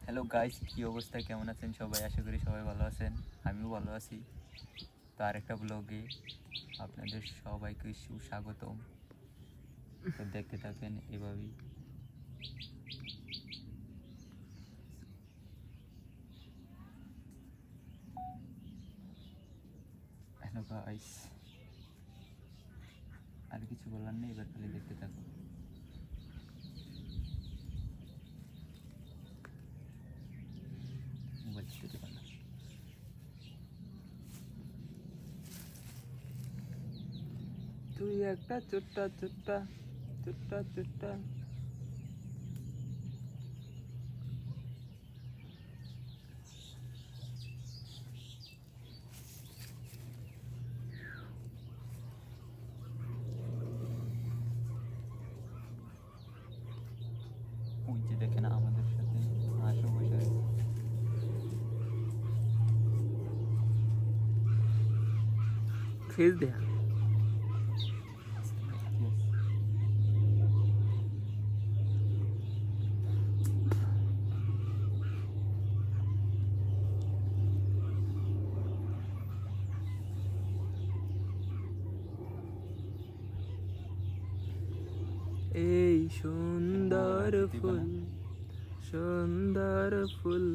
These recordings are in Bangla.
হ্যালো গাইস, কি অবস্থা, কেমন আছেন সবাই? আশা করি সবাই ভালো আছেন, আমিও ভালো আছি। তো আরেকটা ব্লগে আপনাদের সবাইকে সুস্বাগতম। তো দেখতে থাকেন এভাবেই। হ্যালো গাইস, আর কিছু বলার নেই, এবার খালি দেখতে থাকুন। মোবাইল দিতে পারলাম। তুই একটা ছোট্টা ছোট্টা ছোট্টা ছোট্টা ওই যে দেখেন আমাদের সাথে আসো বসে আছে। ফেস দেয়া এই সুন্দর ফুল সুন্দর ফুল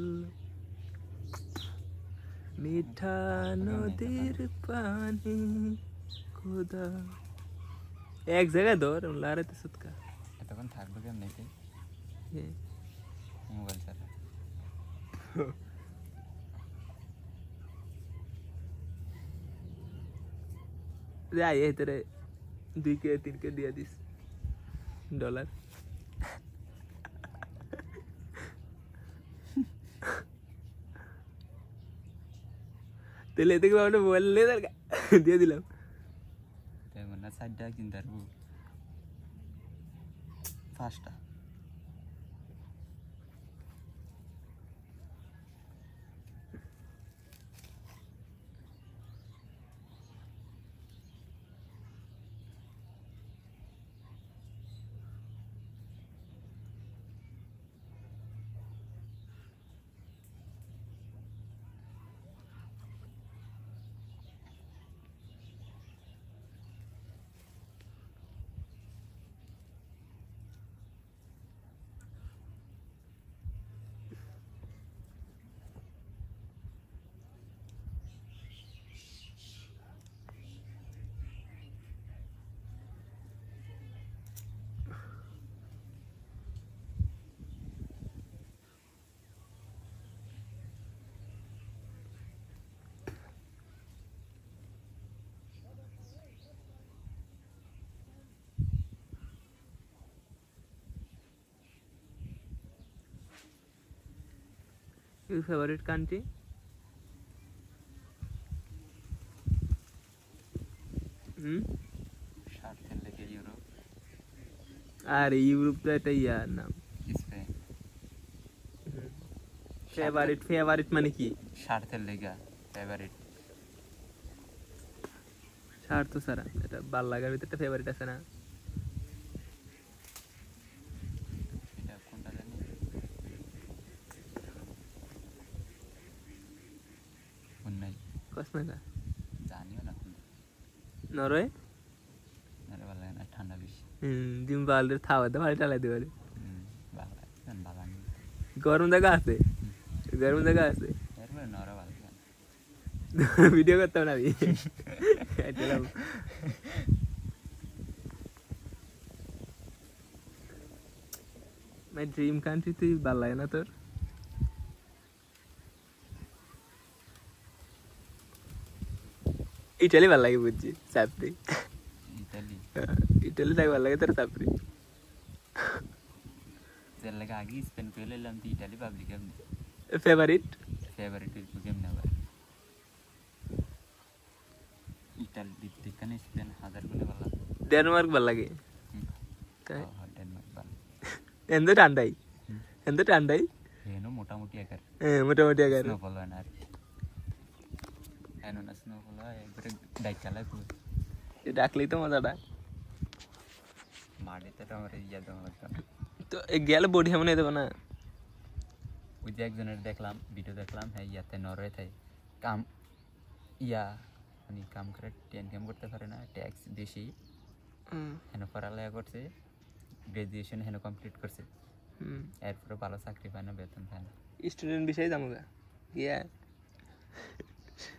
মিঠা নদীর পানি খোদা এক জায়গায় ধর লারাতে সুতকা এতক্ষণ থাকবে কেমন এতে মোবাইল ছাড়া? যাই এই তোরে 2K 3K দিয়ে দিস ডলার তাহলে এতে কি আমরা মোবাইল নিয়ে দরকার দিয়ে দিলাম তেমন না, 60 টাকা কিনতে পারবো 5টা। Your favorite country? স্বার্থের লেগে ইউরোপ। আরে ইউরোপ তো একটা ইয়ার নাম। স্পেন। ফেভারিট মানে কি? স্বার্থের লেগা ফেভারিট। স্বার্থ ছাড়া এটা ভাল লাগার ভিতরে একটা ফেভারিট আছে না? এটা কোনটা জানি? কোন নাই? কসমেকা জানিও না কোন। নরওয়ে? আরে ভালো লাগে না, ঠান্ডা বেশি। জিম্বাবুয়ের থাওয়াতে ভালো টালাই দিবে ভালো লাগে, ভালো লাগে। গরম জায়গা আছে? গরম জায়গা আছে? এরপরে নরা ভালো লাগে। ভিডিও করতাম না আমি। মাই ড্রিম কান্ট্রি তুই ভাল লাগে না তোর? ইটালি ভাল লাগে বুঝছি, সাপ্রি। ইটালি যাই ভাল লাগে তোর সাপ্রি। এর লাগে আগে স্পেন পেলে এলাম, তো ইটালি পাবলিক এমনি ফেভারিট কেমনি আবার ইটালি দিকখানে স্পেন হাজার গুলো ভালো। ডেনমার্ক ভাল লাগে। ডেনমার্ক ভালো। এত ঠান্ডাই মোটামুটি একার মোটামুটি আগে স্নোফল হয় না আর কি। এনো না স্নোফল হয়, একবারে ডাইক চালায় পুরো। ডাকলেই তো মজাটা। মাটিতে তো আমার ইয়া দেওয়া লাগতো। তো গেলে বডি এমন হয়ে যাবে না? ওই যে একজনের দেখলাম ভিডিও দেখলাম, হ্যাঁ ইয়াতে নরওয়েতে কাম ইয়া মানে কাম করে ইনকাম করতে পারে না, ট্যাক্স বেশি, হেন পড়ালেখা করছে, গ্রাজুয়েশন হেন কমপ্লিট করছে, এরপরে ভালো চাকরি পায় না, বেতন পায় না। স্টুডেন্ট বিষয়ে যাবো গিয়া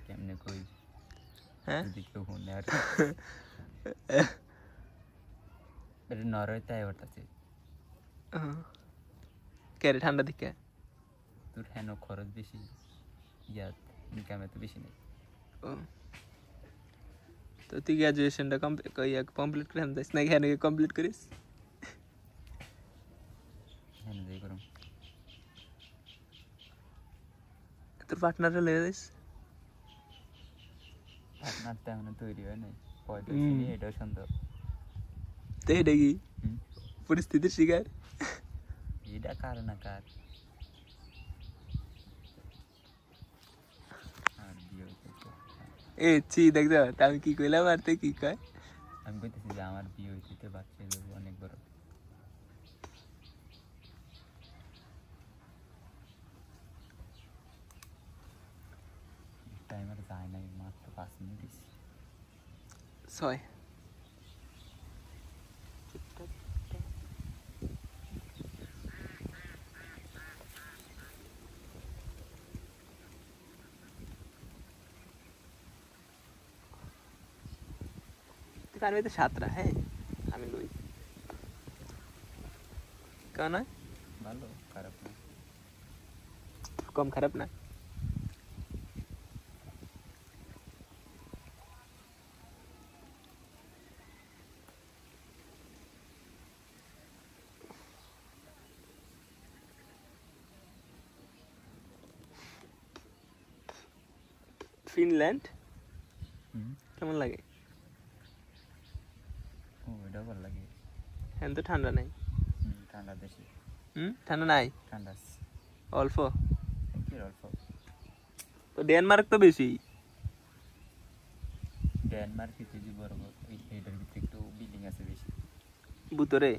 কেমনে কই হ্যাঁ যদি কেউ শুনে আর এটা নরওয়েতে আয় করতেছে। কেরে ঠান্ডা দিকে তোর হেন খরচ বেশি, ইয়াত ইনকাম এত বেশি নেই। তো তুই গ্রাজুয়েশনটা কমপ্লিট করে যাইস নাকি হ্যাঁ কমপ্লিট করিস? হেন যাই করুম। তোর পার্টনারটা লেগে যাইস? আপনার তো এখনো তৈরি হয় নাই, পয়দা এটাও সুন্দর। তো এটা কি পরিস্থিতির শিকার? এটা কার না কার আর বিয়ে হইতেছে। এ চি দেখতে আমি কি কইলাম আর তুই কি কয়? আমি কইতেছি যে আমার বিয়ে হইতে বাচ্চা দেবো অনেক বড়। টাইমার যায় নাই, মাত্র 5 মিনিট দিছি। 6 পারবে তো 7টা। হ্যাঁ আমি লই কেন ভালো খারাপ না, কম খারাপ না। ফিনল্যান্ড কেমন লাগে? ও এটাও ভালো লাগে। হ্যাঁ তো ঠান্ডা নাই। ঠান্ডা দেশে। ঠান্ডা নাই, ঠান্ডা অল্প। কি অল্প? তো ডেনমার্ক তো বেশি। ডেনমার্ক যে বড় বড় এইটার ভিতরে একটু বিল্ডিং আছে বেশি, ভুতরে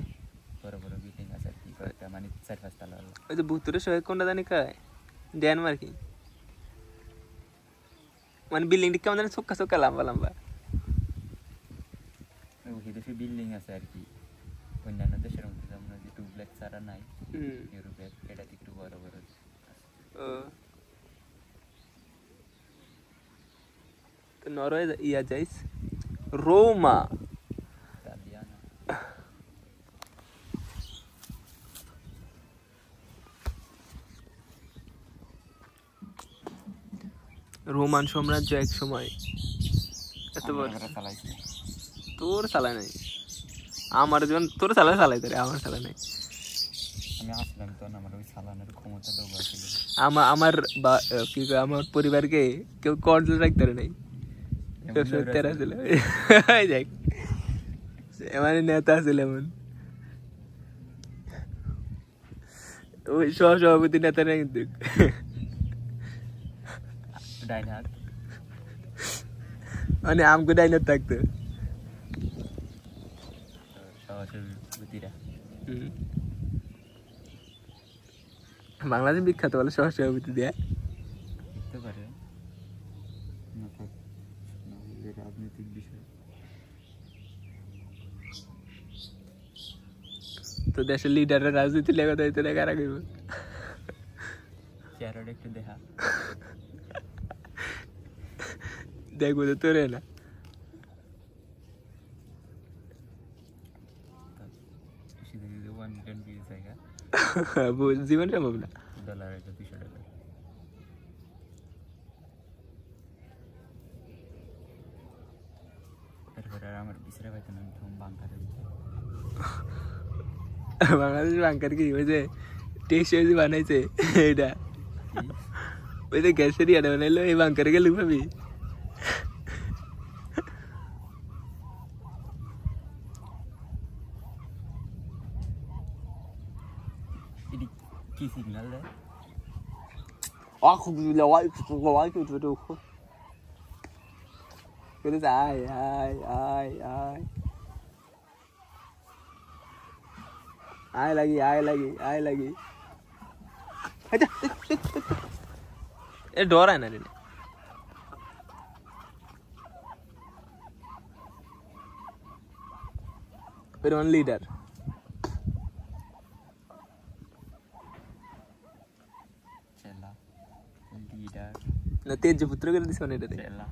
বড় বড় বিল্ডিং আছে আর কি, কয়েকটা মানে 4-5 তলা। ওই যে ভুতরে সবাই কোনটা জানি কয় ডেনমার্কই, মানে বিল্ডিংটা কেমন জানি চোক্কা চোক্কা লম্বা লম্বা। ওই দেশে বিল্ডিং আছে আর কি, অন্যান্য দেশের মধ্যে যেমন যে ডুপ্লেক্স ছাড়া নাই ইউরোপের, এটাতে একটু বড় বড় আছে। তো নরওয়ে ইয়া যাইস রোমা। ইতালিয়ানা রোমান সাম্রাজ্য এক সময় এত বড় চালাইছে। তোর চালায় নাই, আমার যখন তোর চালাইতে রে, আমার চালায় নাই। আমি আসলাম তখন আমার ওই চালানোর ক্ষমতা দেবো আসলে। আমার কি কয় আমার পরিবারকে কেউ কন্ট্রোল রাখতে পারে নাই। তেরা ছিল দেখ, মানে নেতা ছিল এমন, ওই সভাপতি নেতা না কিন্তু ডাইন হাত মানে আমগো ডাইনার থাকতো। সহসভাপতিরা বাংলাদেশ বিখ্যাত বলে সহসভাপতি দেয়া। হতে পারে রাজনৈতিক বিষয়। তো দেশের লিডাররা রাজনীতি লেগে দায়িত্ব না কারা করবো? চেহারাটা একটু দেখা দেখবো তো তোরে না। $1 মিলিয়ন জায়গা জীবন সম্ভব না। $200 তারপরে আর আমার বিছরা পাইতো না, আমি তখন বাংকারে বাংলাদেশ বাংকার কি ওই যে টেক্সট বানাইছে এটা, ওই যে গ্যাসের ইয়াটা বানাইলো, এই বাংকারে গেলে ভাবি কি সিগন্যাল দেয়? আয় আয় আয় আয় আয় লাগি আয় লাগি আয় লাগি এ ডরায় না রে ওয়ান লিডার চেলা লিডার না তেজ পুত্র করে দিস মানে এটা চেলা